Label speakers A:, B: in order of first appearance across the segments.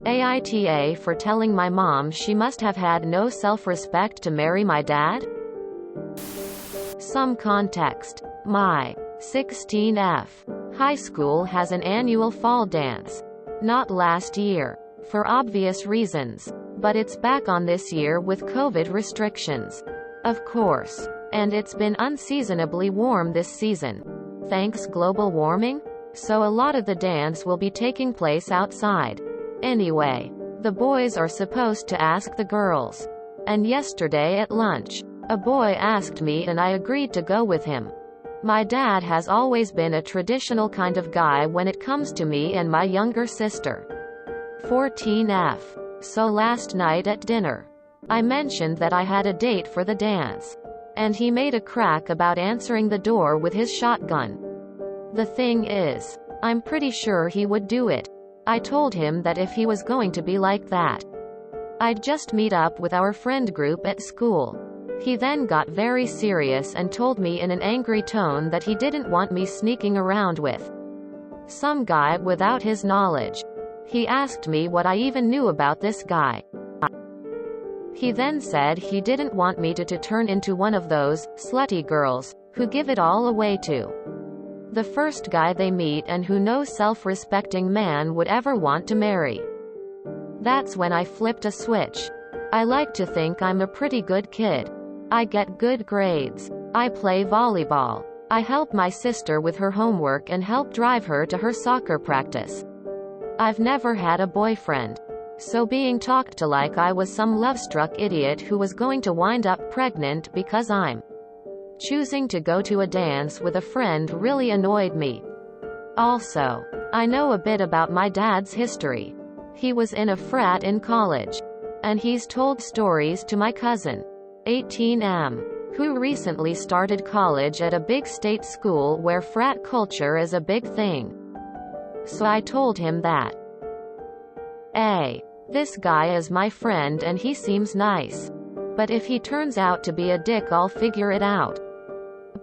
A: AITA for telling my mom she must have had no self-respect to marry my dad? Some context. My 16F high school has an annual fall dance. Not last year. For obvious reasons. But it's back on this year with COVID restrictions. Of course. And it's been unseasonably warm this season. Thanks global warming? So a lot of the dance will be taking place outside. Anyway, the boys are supposed to ask the girls. And yesterday at lunch, a boy asked me and I agreed to go with him. My dad has always been a traditional kind of guy when it comes to me and my younger sister. 14F. So last night at dinner, I mentioned that I had a date for the dance. And he made a crack about answering the door with his shotgun. The thing is, I'm pretty sure he would do it. I told him that if he was going to be like that, I'd just meet up with our friend group at school. He then got very serious and told me in an angry tone that he didn't want me sneaking around with some guy without his knowledge. He asked me what I even knew about this guy. He then said he didn't want me to turn into one of those slutty girls who give it all away to the first guy they meet and who no self-respecting man would ever want to marry. That's when I flipped a switch. I like to think I'm a pretty good kid. I get good grades. I play volleyball. I help my sister with her homework and help drive her to her soccer practice. I've never had a boyfriend. So being talked to like I was some love-struck idiot who was going to wind up pregnant because I'm choosing to go to a dance with a friend really annoyed me. Also, I know a bit about my dad's history. He was in a frat in college. And he's told stories to my cousin, 18M, who recently started college at a big state school where frat culture is a big thing. So I told him that this guy is my friend and he seems nice. But if he turns out to be a dick, I'll figure it out.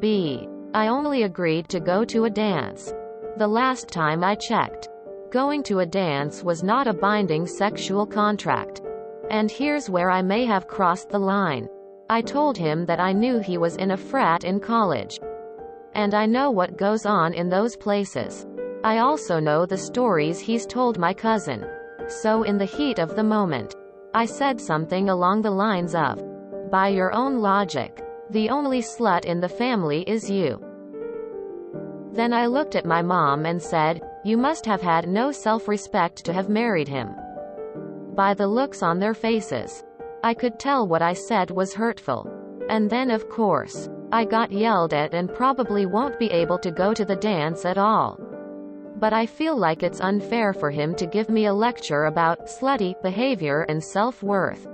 A: I only agreed to go to a dance. The last time I checked, going to a dance was not a binding sexual contract. And here's where I may have crossed the line. I told him that I knew he was in a frat in college. And I know what goes on in those places. I also know the stories he's told my cousin. So in the heat of the moment, I said something along the lines of, by your own logic, the only slut in the family is you. Then I looked at my mom and said, you must have had no self-respect to have married him. By the looks on their faces, I could tell what I said was hurtful. And then of course, I got yelled at and probably won't be able to go to the dance at all. But I feel like it's unfair for him to give me a lecture about slutty behavior and self-worth,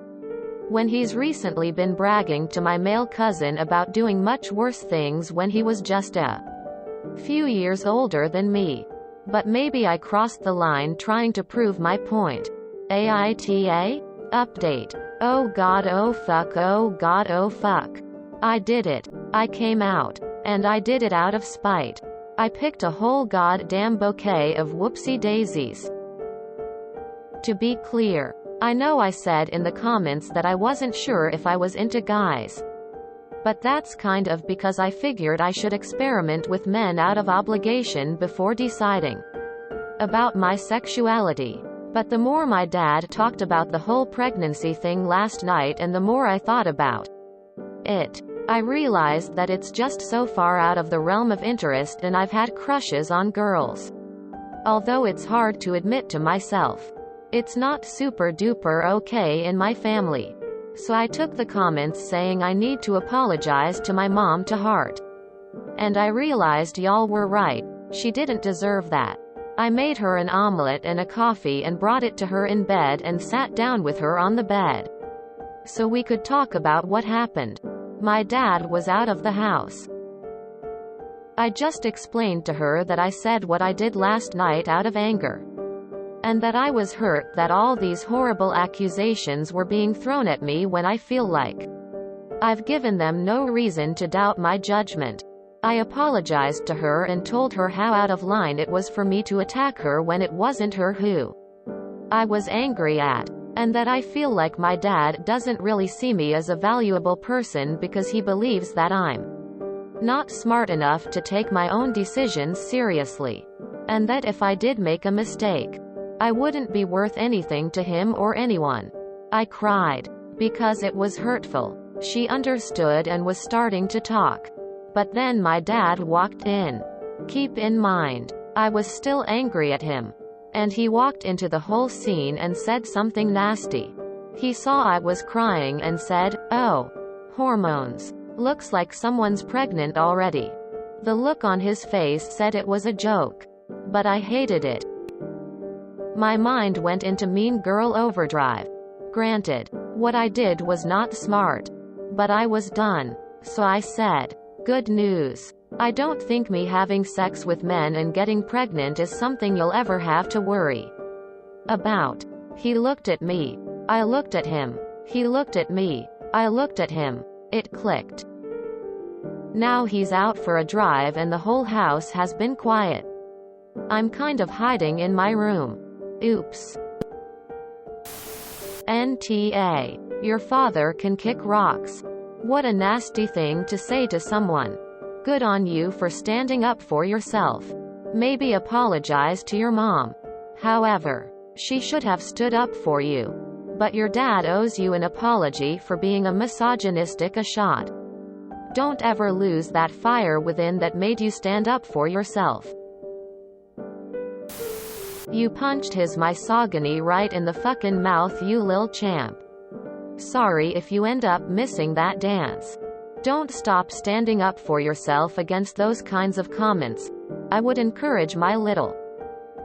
A: when he's recently been bragging to my male cousin about doing much worse things when he was just a few years older than me. But maybe I crossed the line trying to prove my point. AITA? Update. Oh god, oh fuck, oh god, oh fuck. I did it. I came out. And I did it out of spite. I picked a whole goddamn bouquet of whoopsie daisies. To be clear, I know I said in the comments that I wasn't sure if I was into guys. But that's kind of because I figured I should experiment with men out of obligation before deciding about my sexuality. But the more my dad talked about the whole pregnancy thing last night and the more I thought about it, I realized that it's just so far out of the realm of interest, and I've had crushes on girls. Although it's hard to admit to myself, it's not super duper okay in my family. So I took the comments saying I need to apologize to my mom to heart. And I realized y'all were right. She didn't deserve that. I made her an omelet and a coffee and brought it to her in bed and sat down with her on the bed so we could talk about what happened. My dad was out of the house. I just explained to her that I said what I did last night out of anger. And that I was hurt that all these horrible accusations were being thrown at me when I feel like I've given them no reason to doubt my judgment. I apologized to her and told her how out of line it was for me to attack her when it wasn't her who I was angry at. And that I feel like my dad doesn't really see me as a valuable person because he believes that I'm not smart enough to take my own decisions seriously. And that if I did make a mistake, I wouldn't be worth anything to him or anyone. I cried. Because it was hurtful. She understood and was starting to talk. But then my dad walked in. Keep in mind, I was still angry at him. And he walked into the whole scene and said something nasty. He saw I was crying and said, "Oh, hormones. Looks like someone's pregnant already." The look on his face said it was a joke. But I hated it. My mind went into mean girl overdrive. Granted, what I did was not smart. But I was done. So I said, "Good news. I don't think me having sex with men and getting pregnant is something you'll ever have to worry about." He looked at me. I looked at him. He looked at me. I looked at him. It clicked. Now he's out for a drive and the whole house has been quiet. I'm kind of hiding in my room. Oops. NTA. Your father can kick rocks. What a nasty thing to say to someone. Good on you for standing up for yourself. Maybe apologize to your mom. However, she should have stood up for you. But your dad owes you an apology for being a misogynistic shot. Don't ever lose that fire within that made you stand up for yourself. You punched his misogyny right in the fucking mouth, you lil champ. Sorry if you end up missing that dance. Don't stop standing up for yourself against those kinds of comments. I would encourage my little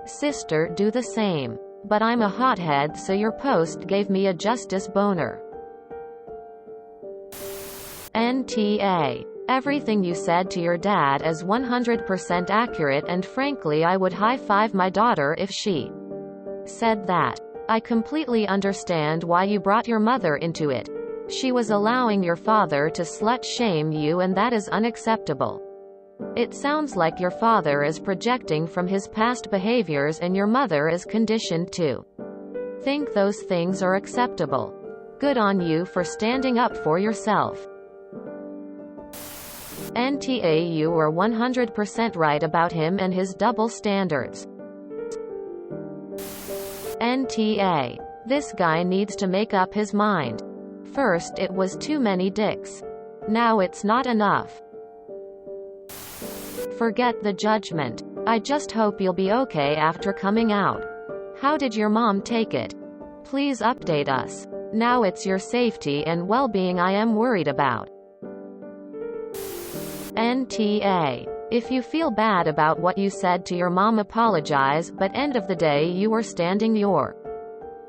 A: sister do the same. But I'm a hothead, so your post gave me a justice boner. NTA. Everything you said to your dad is 100% accurate, and frankly I would high-five my daughter if she said that. I completely understand why you brought your mother into it. She was allowing your father to slut-shame you, and that is unacceptable. It sounds like your father is projecting from his past behaviors and your mother is conditioned to think those things are acceptable. Good on you for standing up for yourself. NTA. You are 100% right about him and his double standards. NTA. This guy needs to make up his mind. First it was too many dicks. Now it's not enough. Forget the judgment. I just hope you'll be okay after coming out. How did your mom take it? Please update us. Now it's your safety and well-being I am worried about. NTA. If you feel bad about what you said to your mom, apologize, but end of the day you were standing your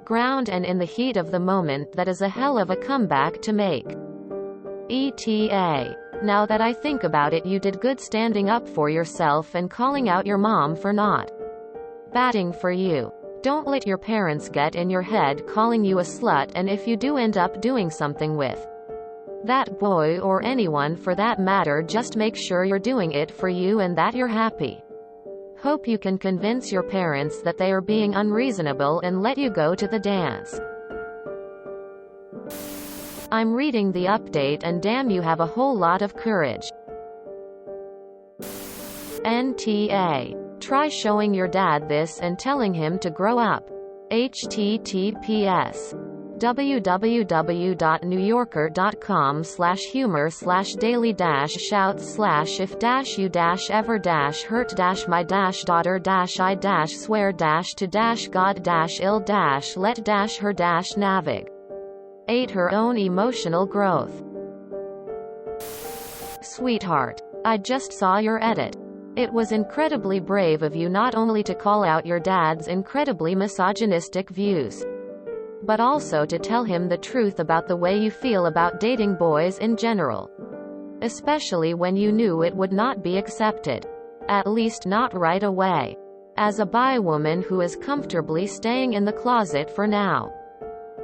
A: ground, and in the heat of the moment that is a hell of a comeback to make. ETA. Now that I think about it, you did good standing up for yourself and calling out your mom for not batting for you. Don't let your parents get in your head calling you a slut, and if you do end up doing something with that boy or anyone for that matter, just make sure you're doing it for you and that you're happy. Hope you can convince your parents that they are being unreasonable and let you go to the dance. I'm reading the update and damn, you have a whole lot of courage. NTA. Try showing your dad this and telling him to grow up. https www.newyorker.com/humor/daily-shout/if-you-ever-hurt-my-daughter-I-swear-let-her-navig. Ate her own emotional growth. Sweetheart, I just saw your edit. It was incredibly brave of you not only to call out your dad's incredibly misogynistic views, but also to tell him the truth about the way you feel about dating boys in general. Especially when you knew it would not be accepted. At least not right away. As a bi woman who is comfortably staying in the closet for now,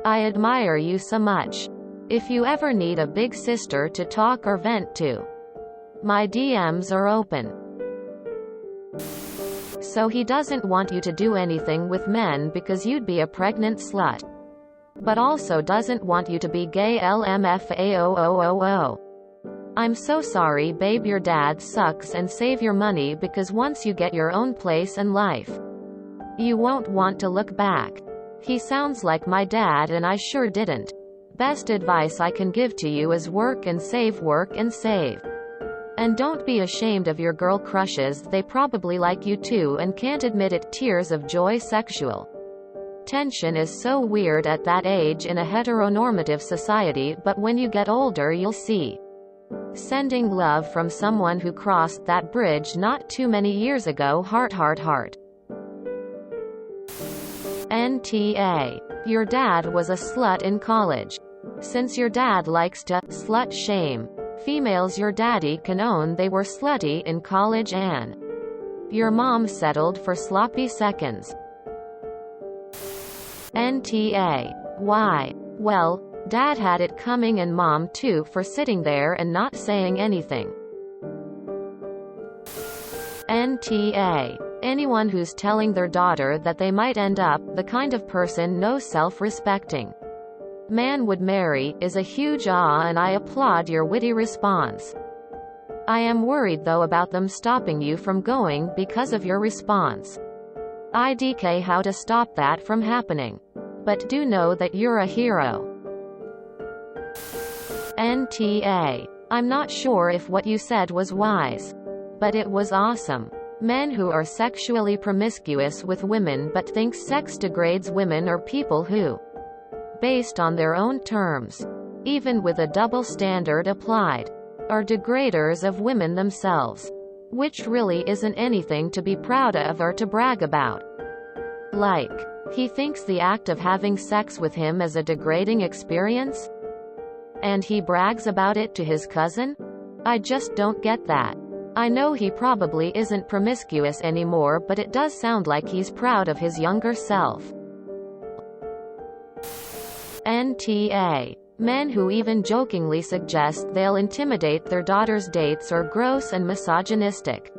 A: I admire you so much. If you ever need a big sister to talk or vent to, my DMs are open. So he doesn't want you to do anything with men because you'd be a pregnant slut. But also doesn't want you to be gay LMFAOOOO. I'm so sorry babe, your dad sucks, and save your money because once you get your own place and life, you won't want to look back. He sounds like my dad and I sure didn't. Best advice I can give to you is work and save, work and save. And don't be ashamed of your girl crushes, they probably like you too and can't admit it. Tears of joy. Sexual tension is so weird at that age in a heteronormative society, but when you get older you'll see. Sending love from someone who crossed that bridge not too many years ago. Heart heart heart. NTA. Your dad was a slut in college. Since your dad likes to slut shame females your daddy can own, they were slutty in college and your mom settled for sloppy seconds. NTA. Why? Well, dad had it coming and mom too for sitting there and not saying anything. NTA. Anyone who's telling their daughter that they might end up the kind of person no self-respecting man would marry is a huge and I applaud your witty response. I am worried though about them stopping you from going because of your response. IDK how to stop that from happening. But do know that you're a hero. NTA. I'm not sure if what you said was wise, but it was awesome. Men who are sexually promiscuous with women but think sex degrades women are people who, based on their own terms, even with a double standard applied, are degraders of women themselves. Which really isn't anything to be proud of or to brag about. Like, he thinks the act of having sex with him is a degrading experience? And he brags about it to his cousin? I just don't get that. I know he probably isn't promiscuous anymore, but it does sound like he's proud of his younger self. NTA. Men who even jokingly suggest they'll intimidate their daughter's dates are gross and misogynistic.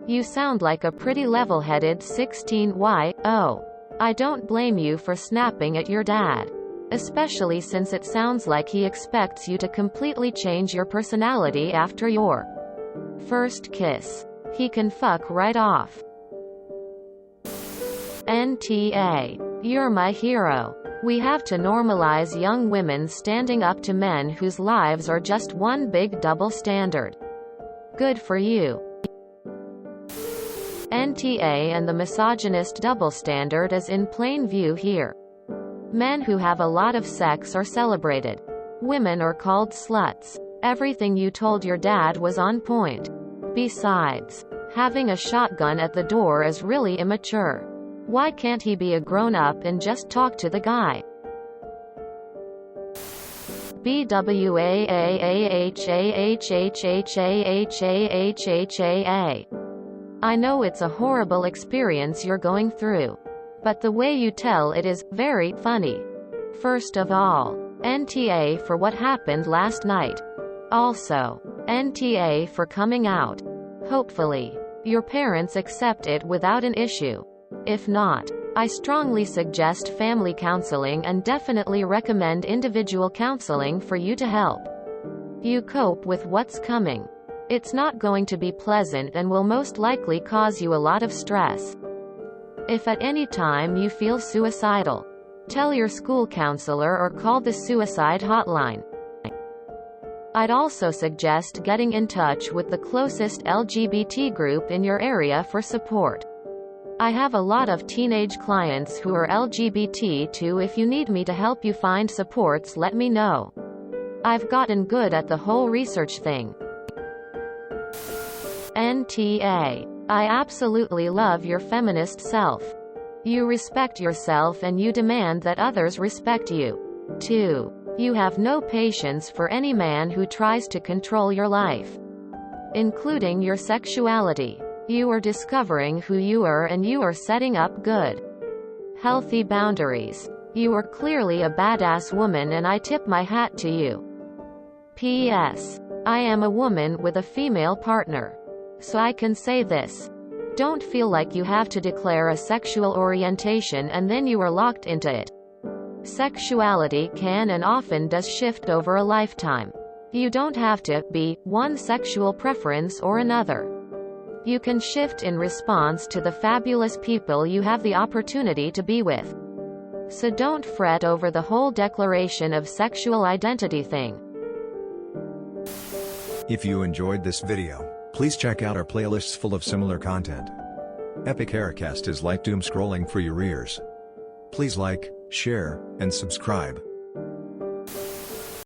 A: You sound like a pretty level-headed 16Y. Oh. I don't blame you for snapping at your dad. Especially since it sounds like he expects you to completely change your personality after your first kiss. He can fuck right off. NTA. You're my hero. We have to normalize young women standing up to men whose lives are just one big double standard. Good for you. NTA. And the misogynist double standard is in plain view here. Men who have a lot of sex are celebrated. Women are called sluts. Everything you told your dad was on point. Besides, having a shotgun at the door is really immature. Why can't he be a grown-up and just talk to the guy? BWAAAHAHHHHHHHHHHHA. I know it's a horrible experience you're going through, but the way you tell it is very funny. First of all, NTA for what happened last night. Also, NTA for coming out. Hopefully, your parents accept it without an issue. If not, I strongly suggest family counseling and definitely recommend individual counseling for you to help you cope with what's coming. It's not going to be pleasant and will most likely cause you a lot of stress. If at any time you feel suicidal, tell your school counselor or call the suicide hotline. I'd also suggest getting in touch with the closest LGBT group in your area for support. I have a lot of teenage clients who are LGBT too. If you need me to help you find supports, let me know. I've gotten good at the whole research thing. NTA. I absolutely love your feminist self. You respect yourself and you demand that others respect you, too. You have no patience for any man who tries to control your life, including your sexuality. You are discovering who you are and you are setting up good, healthy boundaries. You are clearly a badass woman and I tip my hat to you. P.S. I am a woman with a female partner, so I can say this. Don't feel like you have to declare a sexual orientation and then you are locked into it. Sexuality can and often does shift over a lifetime. You don't have to be one sexual preference or another. You can shift in response to the fabulous people you have the opportunity to be with. So don't fret over the whole declaration of sexual identity thing.
B: If you enjoyed this video, please check out our playlists full of similar content. Epic Haircast is like doom scrolling for your ears. Please like, share, and subscribe.